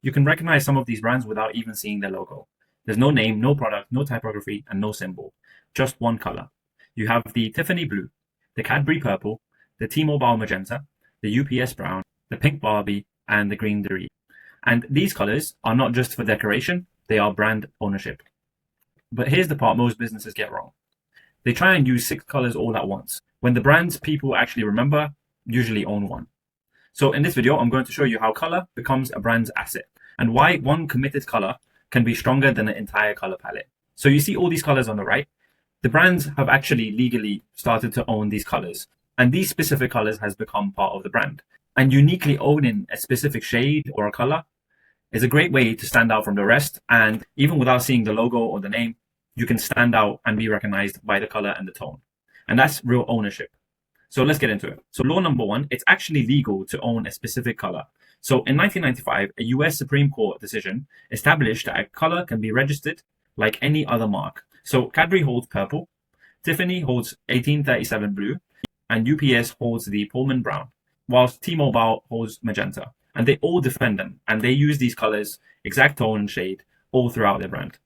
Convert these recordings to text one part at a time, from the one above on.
You can recognize some of these brands without even seeing their logo. There's no name, no product, no typography, and no symbol. Just one color. You have the Tiffany blue, the Cadbury purple, the T-Mobile magenta, the UPS brown, the pink Barbie, and the green Doree. And these colors are not just for decoration, they are brand ownership. But here's the part most businesses get wrong. They try and use 6 colors all at once, when the brands people actually remember usually own one. So in this video, I'm going to show you how color becomes a brand's asset and why one committed color can be stronger than an entire color palette. So you see all these colors on the right. The brands have actually legally started to own these colors, and these specific colors has become part of the brand. And uniquely owning a specific shade or a color is a great way to stand out from the rest. And even without seeing the logo or the name, you can stand out and be recognized by the color and the tone. And that's real ownership. So let's get into it. So law number 1, it's actually legal to own a specific color. So in 1995, a US Supreme Court decision established that a color can be registered like any other mark. So Cadbury holds purple, Tiffany holds 1837 blue, and UPS holds the Pullman brown, whilst T-Mobile holds magenta. And they all defend them, and they use these colors, exact tone and shade, all throughout their brand.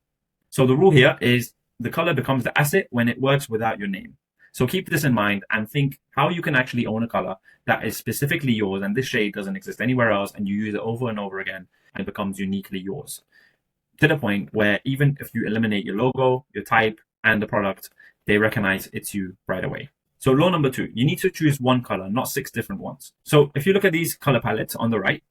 So the rule here is the color becomes the asset when it works without your name. So keep this in mind and think how you can actually own a color that is specifically yours, and this shade doesn't exist anywhere else, and you use it over and over again and it becomes uniquely yours. To the point where even if you eliminate your logo, your type, and the product, they recognize it's you right away. So law number 2, you need to choose one color, not 6 different ones. So if you look at these color palettes on the right,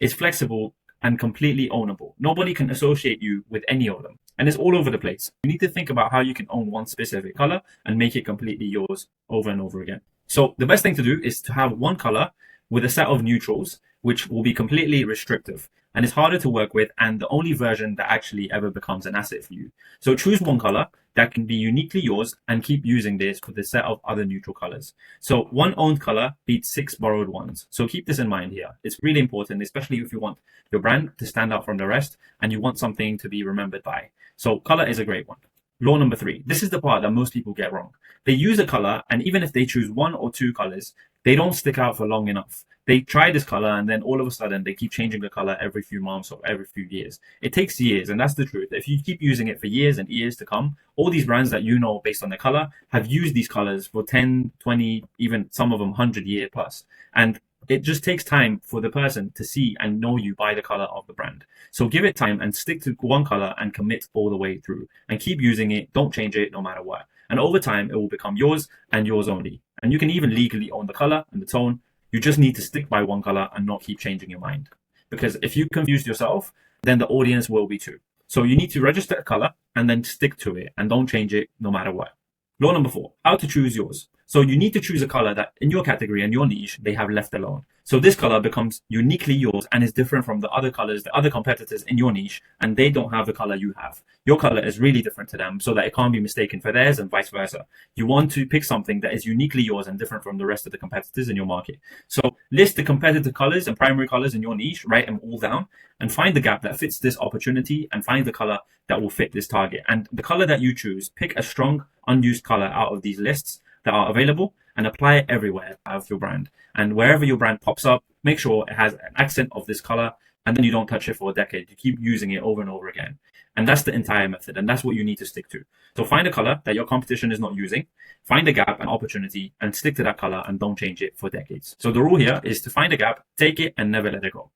it's flexible and completely ownable. Nobody can associate you with any of them. And it's all over the place. You need to think about how you can own one specific color and make it completely yours over and over again. So the best thing to do is to have one color with a set of neutrals, which will be completely restrictive and it's harder to work with, and the only version that actually ever becomes an asset for you. So choose one color that can be uniquely yours and keep using this with a set of other neutral colors. So one owned color beats 6 borrowed ones. So keep this in mind here. It's really important, especially if you want your brand to stand out from the rest and you want something to be remembered by. So color is a great one. Law number 3. This is the part that most people get wrong. They use a color, and even if they choose 1 or 2 colors, they don't stick out for long enough. They try this color and then all of a sudden they keep changing the color every few months or every few years. It takes years, and that's the truth. If you keep using it for years and years to come, all these brands that you know based on the color have used these colors for 10, 20, even some of them 100 years plus. And it just takes time for the person to see and know you by the color of the brand. So give it time and stick to one color and commit all the way through and keep using it. Don't change it no matter what. And over time, it will become yours and yours only. And you can even legally own the color and the tone. You just need to stick by one color and not keep changing your mind. Because if you confuse yourself, then the audience will be too. So you need to register a color and then stick to it and don't change it no matter what. Law number 4, how to choose yours. So you need to choose a color that in your category and your niche, they have left alone. So this color becomes uniquely yours and is different from the other colors, the other competitors in your niche, and they don't have the color you have. Your color is really different to them so that it can't be mistaken for theirs and vice versa. You want to pick something that is uniquely yours and different from the rest of the competitors in your market. So list the competitor colors and primary colors in your niche, write them all down, and find the gap that fits this opportunity and find the color that will fit this target. And the color that you choose, pick a strong, unused color out of these lists that are available and apply it everywhere of your brand. And wherever your brand pops up, make sure it has an accent of this color, and then you don't touch it for a decade. You keep using it over and over again. And that's the entire method, and that's what you need to stick to. So find a color that your competition is not using, find a gap and opportunity, and stick to that color and don't change it for decades. So the rule here is to find a gap, take it, and never let it go.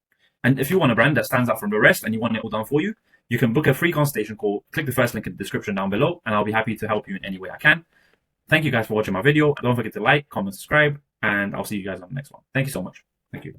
And if you want a brand that stands out from the rest and you want it all done for you, you can book a free consultation call. Click the first link in the description down below, and I'll be happy to help you in any way I can. Thank you guys for watching my video. Don't forget to like, comment, subscribe, and I'll see you guys on the next one. Thank you so much. Thank you.